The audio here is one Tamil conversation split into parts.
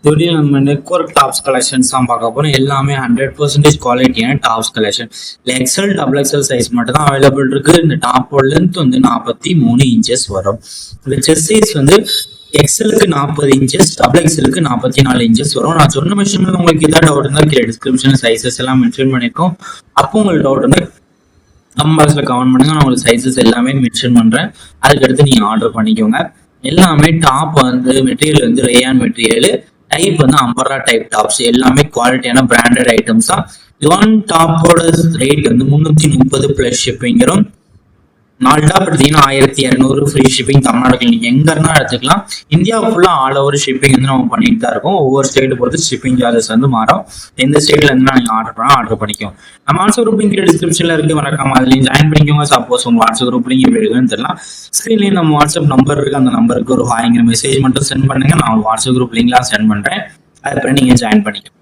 வீடியோ நம்ம நெட்வொர்க் டாப்ஸ் கலெக்ஷன்ஸ் தான் பார்க்க போறோம். எல்லாமே 100% குவாலிட்டியான tops collection. XL double XL size மட்டும் தான் அவைலபிள் இருக்கு. இந்த டாப்போட லென்த் வந்து 43 இன்ச்சஸ் வரும். இந்த செஸ்ட் சைஸ் வந்து எக்ஸலுக்கு 40 இன்ச்சஸ், டபுள் எக்ஸலுக்கு 44 இன்ச்சஸ் வரும். நான் சொன்ன மெஷர்மெண்ட் உங்களுக்கு ஏதாவது டவுட் இருந்தால் கீழே டிஸ்கிரிப்ஷன் சைஸஸ் எல்லாம் மென்ஷன் பண்ணியிருக்கோம். அப்போ உங்களுக்கு டவுட் இருந்தால் கமெண்ட்ஸ்ல கமெண்ட் பண்ணுங்க. நான் உங்களுக்கு சைஸஸ் எல்லாமே மென்ஷன் பண்றேன். அதுக்கடுத்து நீங்க ஆர்டர் பண்ணிக்கோங்க. எல்லாமே டாப் வந்து மெட்டீரியல் வந்து ரேயான் மெட்டீரியல், டைப் வந்து அம்பர்லா டைப் டாப்ஸ், எல்லாமே குவாலிட்டியான பிராண்டட் ஐட்டம்ஸ் தான். ஒன் டாப்போட ரேட் வந்து 330 பிளஸ் ஷிப்பிங் வரும். 4 டாப் எடுத்தீங்கன்னா 1200 ஃப்ரீ ஷிப்பிங். தமிழ்நாடுக்கு நீங்க எங்க இருந்தா எடுத்துக்கலாம். இந்தியா ஃபுல்லா ஆல் ஓவர் ஷிப்பிங் வந்து நம்ம பண்ணிட்டு தான் இருக்கோம். ஒவ்வொரு ஸ்டேட் பொறுத்து ஷிப்பிங் சார்ஜஸ் வந்து மாறும். எந்த ஸ்டேட்ல இருந்து நீங்க ஆர்டர் பண்ணா ஆர்டர் பண்ணிக்கோங்க. நம்ம வாட்ஸ்அப் குரூப் லிங்க் டிஸ்கிரிப்ஷன்ல இருக்கு, மறக்காம அதுலயும் ஜாயின் பண்ணிக்கோங்க. சப்போஸ் உங்க வாட்ஸ்அப் குரூப் லிங்க் எப்படி இருக்குன்னு தெரியலாம், ஸ்கிரீன்லயும் நம்ம வாட்ஸ்அப் நம்பர் இருக்கு. அந்த நம்பருக்கு ஒரு ஹாய்ங்கிற மெசேஜ் மட்டும் சென்ட் பண்ணுங்க. நான் வாட்ஸ்அப் குரூப் லிங்க்லாம் சென்ட் பண்றேன். அதுக்கப்புறம் நீங்க ஜாயின் பண்ணிக்கோங்க.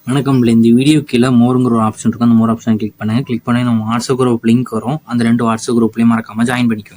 வணக்கம். இந்த வீடியோ கீழே மோருங்கிற ஒரு ஆப்ஷன் இருக்கும். அந்த மோர் ஆப்ஷன் கிளிக் பண்ணுங்க. கிளிக் பண்ணி நம்ம வாட்ஸ்அப் குரூப் லிங்க் வரும். அந்த 2 வாட்ஸ்அப் குரூப்லையும் மறக்காம ஜாயின் பண்ணிக்கோங்க.